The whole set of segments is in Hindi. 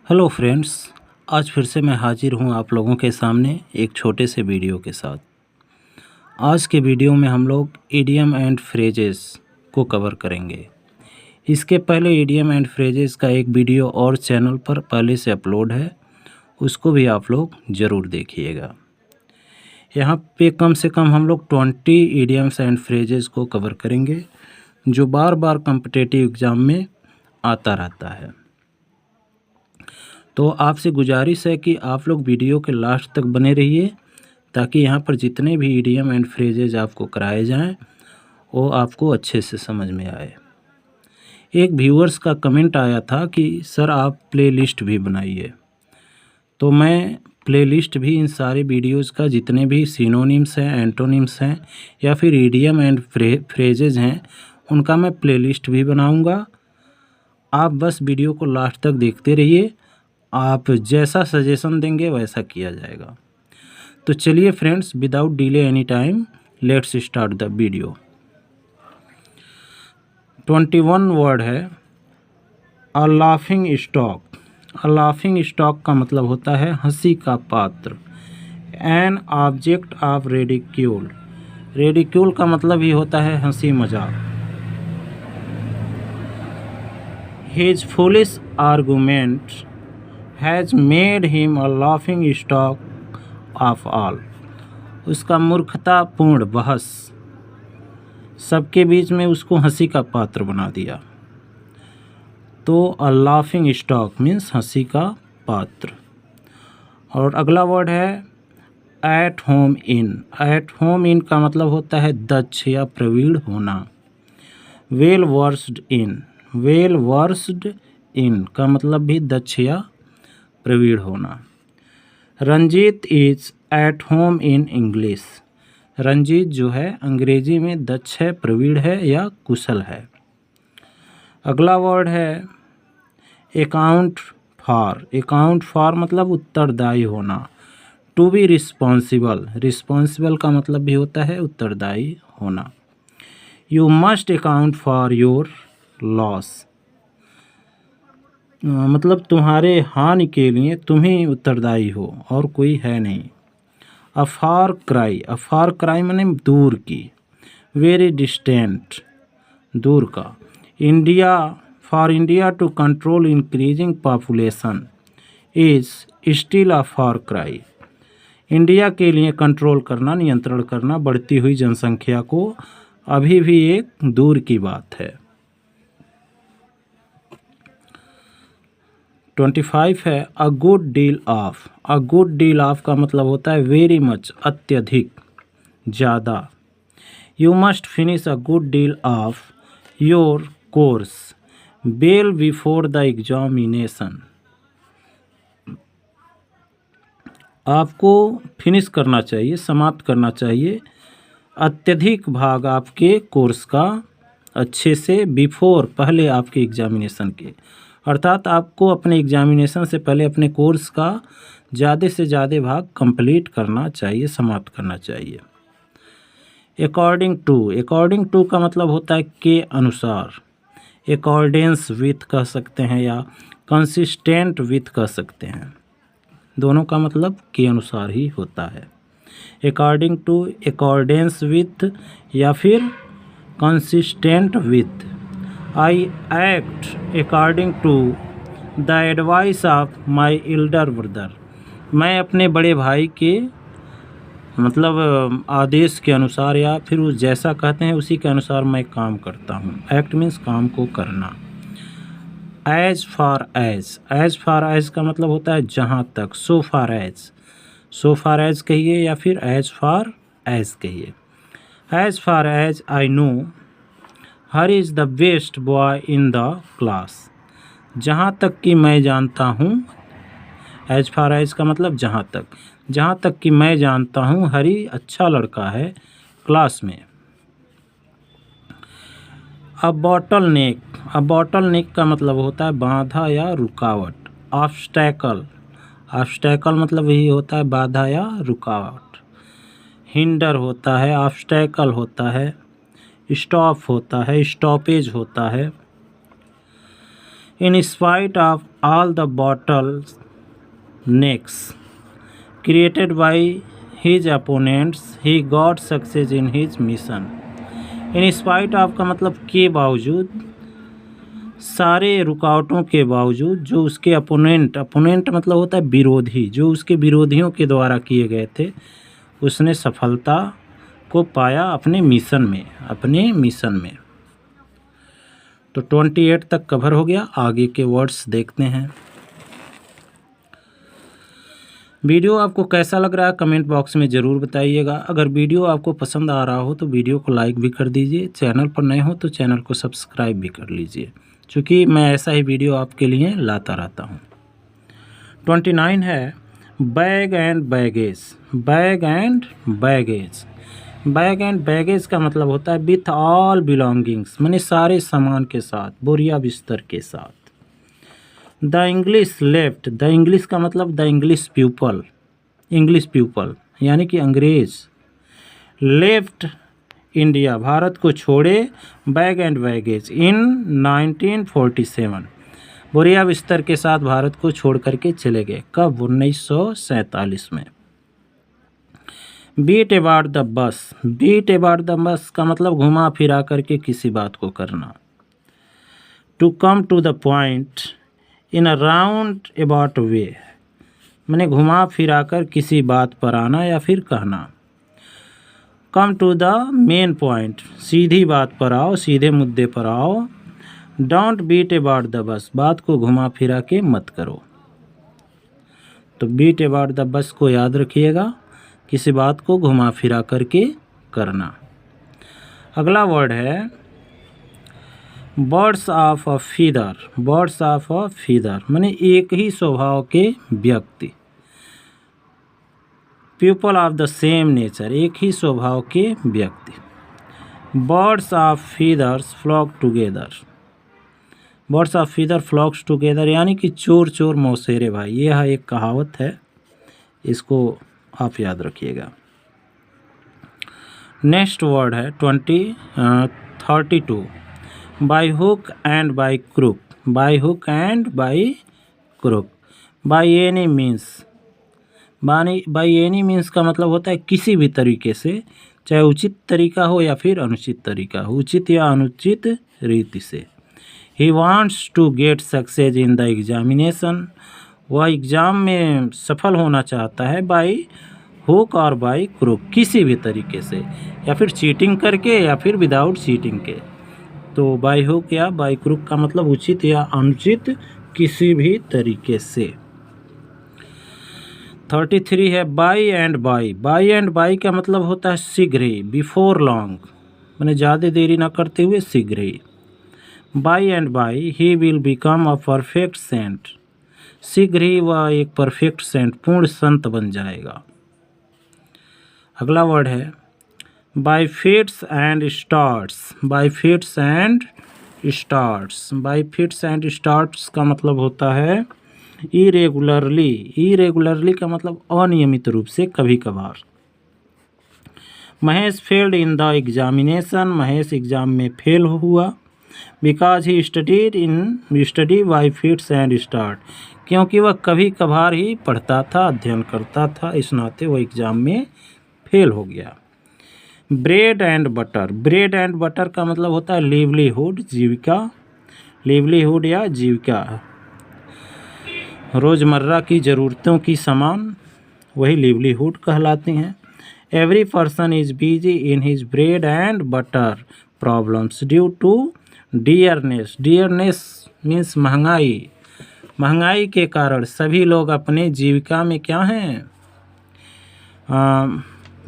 Hello friends. आज फिर से मैं हाजिर हूँ आप लोगों के सामने एक छोटे से वीडियो के साथ। आज के वीडियो में हम लोग इडियम एंड फ्रेजेस को कवर करेंगे। इसके पहले इडियम एंड फ्रेजेस का एक वीडियो और चैनल पर पहले से अपलोड है, उसको भी आप लोग ज़रूर देखिएगा। यहाँ पे कम से कम हम लोग 20 इडियम्स एंड फ्रेजेस को कवर करेंगे जो बार बार कॉम्पिटिटिव एग्ज़ाम में आता रहता है। तो आपसे गुजारिश है कि आप लोग वीडियो के लास्ट तक बने रहिए ताकि यहाँ पर जितने भी इडियम एंड फ्रेजेज आपको कराए जाएं वो आपको अच्छे से समझ में आए। एक व्यूअर्स का कमेंट आया था कि सर आप प्लेलिस्ट भी बनाइए, तो मैं प्लेलिस्ट भी इन सारे वीडियोज़ का जितने भी सिनोनिम्स हैं, एंटोनिम्स हैं या फिर इडियम एंड फ्रेजेज हैं उनका मैं प्लेलिस्ट भी बनाऊंगा। आप बस वीडियो को लास्ट तक देखते रहिए, आप जैसा सजेशन देंगे वैसा किया जाएगा। तो चलिए friends, without delay any time let's start the video. 21 word है अ लाफिंग स्टॉक। अ लाफिंग स्टॉक का मतलब होता है हंसी का पात्र। An object of ridicule. Ridicule का मतलब ही होता है हंसी मजाक। His foolish argument has made him a laughing stock of all. उसका मूर्खतापूर्ण बहस सबके बीच में उसको हंसी का पात्र बना दिया। तो अ लाफिंग स्टॉक मीन्स हंसी का पात्र। और अगला वर्ड है at home in. At home in का मतलब होता है दक्ष या प्रवीण होना। Well versed in. Well versed in का मतलब भी दक्ष या प्रवीण होना। Ranjit is at home in English. Ranjit जो है अंग्रेजी में दक्ष है, प्रवीण है या कुशल है। अगला वर्ड है अकाउंट फॉर। अकाउंट फॉर मतलब उत्तरदायी होना। To be responsible. रिस्पॉन्सिबल का मतलब भी होता है उत्तरदायी होना। You must account for your loss. मतलब तुम्हारे हानि के लिए तुम ही उत्तरदायी हो और कोई है नहीं। अ फार क्राई। अ फार क्राई माने दूर की। वेरी डिस्टेंट दूर का। India for India to control increasing population is still a far cry. India के लिए कंट्रोल करना, नियंत्रण करना बढ़ती हुई जनसंख्या को अभी भी एक दूर की बात है। 25 है a good deal of. A good deal of का मतलब होता है वेरी मच, अत्यधिक, ज़्यादा। You must finish a good deal of your course well before the examination. आपको फिनिश करना चाहिए, समाप्त करना चाहिए अत्यधिक भाग आपके कोर्स का अच्छे से, बिफोर पहले आपके एग्जामिनेशन के। अर्थात आपको अपने एग्जामिनेशन से पहले अपने कोर्स का ज़्यादा से ज़्यादा भाग कंप्लीट करना चाहिए, समाप्त करना चाहिए। According to. अकॉर्डिंग टू का मतलब होता है के अनुसार। अकॉर्डेंस विथ कह सकते हैं या कंसिस्टेंट विथ कह सकते हैं, दोनों का मतलब के अनुसार ही होता है। अकॉर्डिंग टू, अकॉर्डेंस विथ या फिर consistent with. I act according to the advice of my elder brother. मैं अपने बड़े भाई के मतलब आदेश के अनुसार या फिर वो जैसा कहते हैं उसी के अनुसार मैं काम करता हूँ। एक्ट मीन्स काम को करना। As far as. As far as का मतलब होता है जहाँ तक। सो फार एज। सो फार एज कहिए या फिर एज फार एज कहिए। As far as I know her is the best boy in the class. जहाँ तक कि मैं जानता हूँ। एज फार एज का मतलब जहाँ तक। जहाँ तक कि मैं जानता हूँ हरी अच्छा लड़का है क्लास में। अ बॉटल नेक। अ बॉटल नेक का मतलब होता है बाधा या रुकावट। ऑब्स्टैकल। ऑब्स्टैकल मतलब यही होता है बाधा या रुकावट। हिंडर होता है, ऑब्स्टैकल होता है, स्टॉप होता है, स्टॉपेज होता है। In spite of all the bottles next created by his opponents he got success in his mission. In spite of का मतलब के बावजूद, सारे रुकावटों के बावजूद, जो उसके अपोनेंट मतलब होता है विरोधी, जो उसके विरोधियों के द्वारा किए गए थे, उसने सफलता को पाया अपने मिशन में। तो 28 तक कवर हो गया। आगे के वर्ड्स देखते हैं। वीडियो आपको कैसा लग रहा है कमेंट बॉक्स में ज़रूर बताइएगा। अगर वीडियो आपको पसंद आ रहा हो तो वीडियो को लाइक भी कर दीजिए। चैनल पर नए हो तो चैनल को सब्सक्राइब भी कर लीजिए, क्योंकि मैं ऐसा ही वीडियो आपके लिए लाता रहता हूँ। 29 है bag and baggage. Bag and baggage. Bag and baggage का मतलब होता है विथ ऑल बिलोंगिंग्स, माने सारे सामान के साथ, बोरिया बिस्तर के साथ। The English left. The English का मतलब द इंग्लिश पीपल यानी कि अंग्रेज। लेफ्ट इंडिया, भारत को छोड़े, बैग एंड बैगेज इन 1947, बोरिया बिस्तर के साथ भारत को छोड़ करके चले गए। कब? 1947 में। Beat about the bush. Beat about the bush का मतलब घुमा फिरा करके किसी बात को करना। To come to the point in a roundabout way, मैंने घुमा फिरा कर किसी बात पर आना या फिर कहना। Come to the main point, सीधी बात पर आओ, सीधे मुद्दे पर आओ। डोंट बीट अबाउट द बस, बात को घुमा फिरा के मत करो। तो बीट अबाउट द बस को याद रखिएगा, किसी बात को घुमा फिरा करके करना। अगला वर्ड है birds of a feather. Birds of a feather माने एक ही स्वभाव के व्यक्ति। People of the same nature, एक ही स्वभाव के व्यक्ति। Birds of feathers flock together. Birds of feather flocks together यानी कि चोर चोर मौसेरे भाई। यह एक कहावत है, इसको आप याद रखिएगा। नेक्स्ट वर्ड है 32 by hook and by crook. By hook and by crook. By any means. By any means का मतलब होता है किसी भी तरीके से, चाहे उचित तरीका हो या फिर अनुचित तरीका हो, उचित या अनुचित रीति से। He wants to get success in the examination. वह एग्ज़ाम में सफल होना चाहता है बाई हुक और बाई क्रुक, किसी भी तरीके से, या फिर चीटिंग करके या फिर विदाउट चीटिंग के। तो बाई हुक या बाई क्रुक का मतलब उचित या अनुचित, किसी भी तरीके से। 33 है by and by. By and by का मतलब होता है शीघ्र ही, बिफोर लॉन्ग, मैंने ज़्यादा देरी ना करते हुए शीघ्र ही। By and by he will become a perfect saint. शीघ्र ही वह एक परफेक्ट सेंट, पूर्ण संत बन जाएगा। अगला वर्ड है by fits and starts. By fits and starts. By fits and starts का मतलब होता है इरेगुलरली। इरेगुलरली का मतलब अनियमित रूप से, कभी कभार। Mahesh failed in the examination. Mahesh exam में फेल हुआ। Because he study by fits and start, क्योंकि वह कभी कभार ही पढ़ता था, अध्ययन करता था, इस नाते वह एग्जाम में फेल हो गया। Bread and butter. Bread and butter का मतलब होता है लिवलीहुड, जीविका। लिवलीहुड या जीविका, रोज़मर्रा की ज़रूरतों की सामान, वही लिवलीहुड कहलाती हैं। Every person is busy in his bread and butter problems due to dearness. Dearness means महंगाई। महंगाई के कारण सभी लोग अपने जीविका में क्या हैं,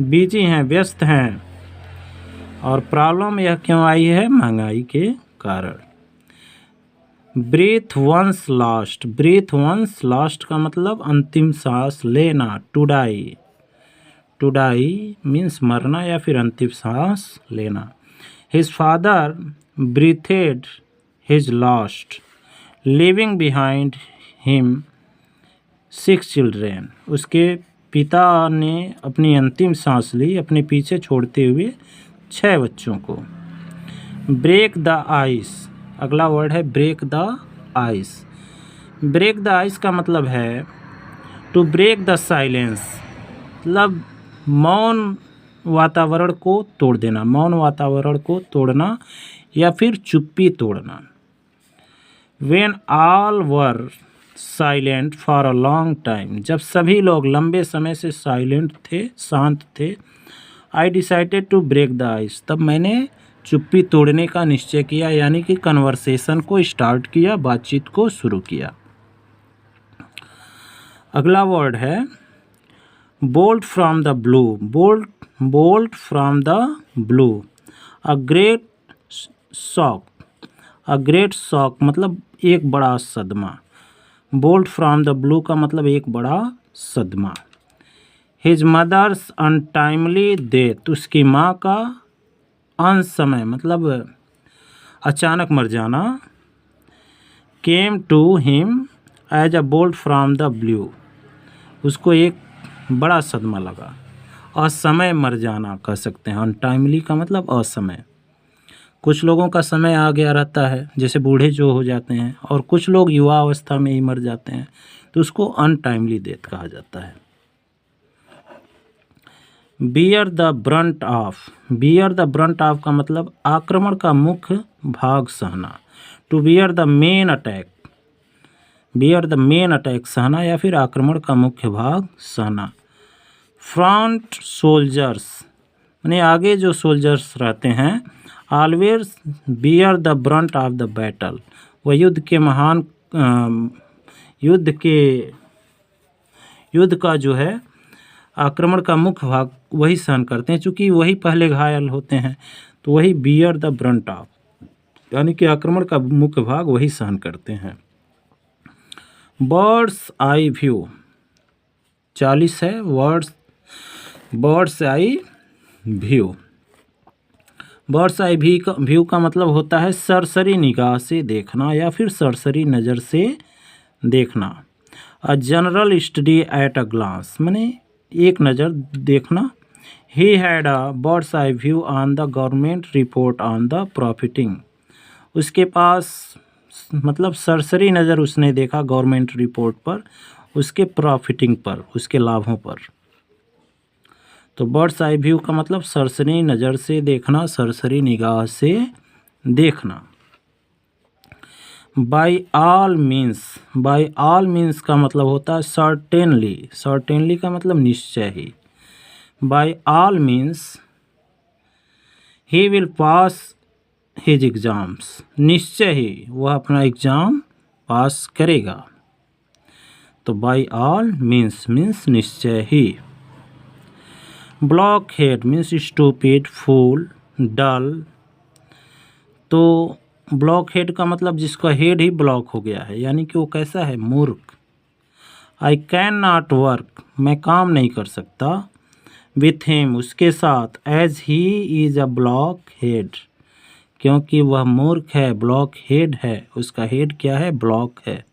बिजी हैं, व्यस्त हैं। और प्रॉब्लम यह क्यों आई है, महंगाई के कारण। Breathe one's last. Breathe one's last का मतलब अंतिम सांस लेना, to die. To die means मरना या फिर अंतिम सांस लेना। His father breathed his last living behind him 6 children. उसके पिता ने अपनी अंतिम सांस ली अपने पीछे छोड़ते हुए 6 बच्चों को। Break the ice. अगला वर्ड है break the ice. Break the ice का मतलब है टू ब्रेक द साइलेंस, मतलब मौन वातावरण को तोड़ देना, मौन वातावरण को तोड़ना या फिर चुप्पी तोड़ना। When all were silent for a long time, जब सभी लोग लंबे समय से साइलेंट थे, शांत थे, I decided to break the ice, तब मैंने चुप्पी तोड़ने का निश्चय किया, यानी कि कन्वर्सेशन को स्टार्ट किया, बातचीत को शुरू किया। अगला वर्ड है bolt from the blue. Bolt from the blue, a great shock. A great shock मतलब एक बड़ा सदमा। बोल्ट फ्रॉम द ब्लू का मतलब एक बड़ा सदमा। हिज मदर्स अनटाइमली डेथ, उसकी माँ का अनसमय मतलब अचानक मर जाना। Came to him as a bolt from the blue, उसको एक बड़ा सदमा लगा। असमय मर जाना कह सकते हैं। अनटाइमली का मतलब असमय। कुछ लोगों का समय आ गया रहता है, जैसे बूढ़े जो हो जाते हैं, और कुछ लोग युवा अवस्था में ही मर जाते हैं, तो उसको अनटाइमली डेथ कहा जाता है। Bear the brunt of. Bear the brunt of का मतलब आक्रमण का मुख्य भाग सहना। To bear the main attack. Bear the main attack सहना या फिर आक्रमण का मुख्य भाग सहना। फ्रंट सोल्जर्स यानी आगे जो सोल्जर्स रहते हैं, always beer the brunt of the battle, वह युद्ध का जो है आक्रमण का मुख्य भाग वही सहन करते हैं, चूँकि वही पहले घायल होते हैं, तो वही बियर द ब्रंट ऑफ यानी कि आक्रमण का मुख्य भाग वही सहन करते हैं। बर्ड्स आई व्यू 40 है। Birds eye view. Birds eye view का मतलब होता है सरसरी निगाह से देखना या फिर सरसरी नज़र से देखना। A general study at a glance माने एक नज़र देखना। He had a bird's eye view on the government report on the profiting, उसके पास मतलब सरसरी नज़र उसने देखा गवर्नमेंट रिपोर्ट पर, उसके प्रॉफिटिंग पर, उसके लाभों पर। तो बर्ड्स आई व्यू का मतलब सरसरी नज़र से देखना, सरसरी निगाह से देखना। बाय ऑल मीन्स का मतलब होता है सर्टेनली। सर्टेनली का मतलब निश्चय ही। By all means he will pass his exams, निश्चय ही वह अपना एग्ज़ाम पास करेगा। तो बाय ऑल मीन्स निश्चय ही। ब्लॉक हेड मीन्स स्टूपिड, फूल, डल। तो ब्लॉक हेड का मतलब जिसका हेड ही ब्लॉक हो गया है, यानी कि वो कैसा है, मूर्ख। आई कैन नॉट वर्क, मैं काम नहीं कर सकता। विथ हिम, उसके साथ। As he is a blockhead, क्योंकि वह मूर्ख है, ब्लॉक हेड है, उसका हेड क्या है, ब्लॉक है।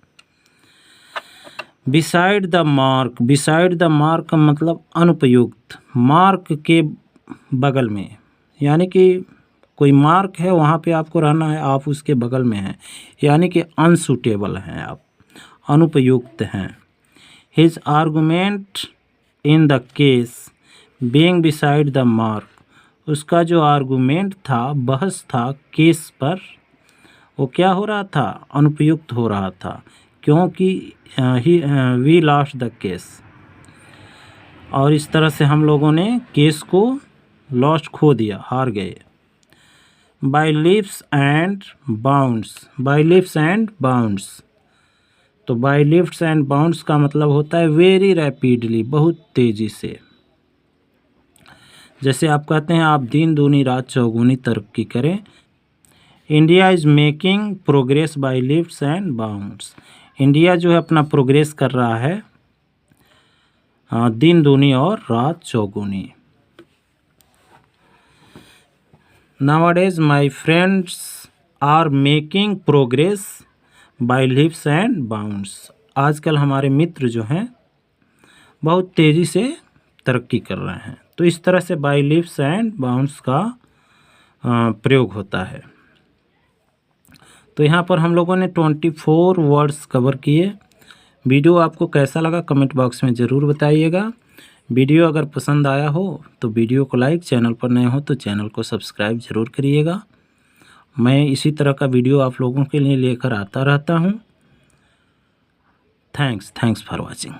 बिसाइड द मार्क का मतलब अनुपयुक्त, मार्क के बगल में, यानी कि कोई मार्क है वहाँ पे आपको रहना है, आप उसके बगल में हैं, यानी कि अनसूटेबल हैं आप, अनुपयुक्त हैं। His argument in the case being beside the mark, उसका जो आर्गूमेंट था, बहस था केस पर, वो क्या हो रहा था, अनुपयुक्त हो रहा था, क्योंकि वी लॉस्ट द केस, और इस तरह से हम लोगों ने केस को लॉस्ट खो दिया, हार गए। बाय लीप्स एंड बाउंड्स, तो बाय लीप्स एंड बाउंड्स का मतलब होता है वेरी रैपिडली, बहुत तेज़ी से। जैसे आप कहते हैं आप दिन दूनी रात चौगुनी तरक्की करें। India is making progress by leaps and bounds, India जो है अपना प्रोग्रेस कर रहा है दिन दूनी और रात चौगुनी। Nowadays my friends are making progress by leaps and bounds, आजकल हमारे मित्र जो हैं बहुत तेज़ी से तरक्की कर रहे हैं। तो इस तरह से बाय लीप्स एंड बाउंड्स का प्रयोग होता है। तो यहाँ पर हम लोगों ने 24 वर्ड्स कवर किए। वीडियो आपको कैसा लगा कमेंट बॉक्स में ज़रूर बताइएगा। वीडियो अगर पसंद आया हो तो वीडियो को लाइक, चैनल पर नए हो तो चैनल को सब्सक्राइब ज़रूर करिएगा। मैं इसी तरह का वीडियो आप लोगों के लिए लेकर आता रहता हूँ। Thanks for watching.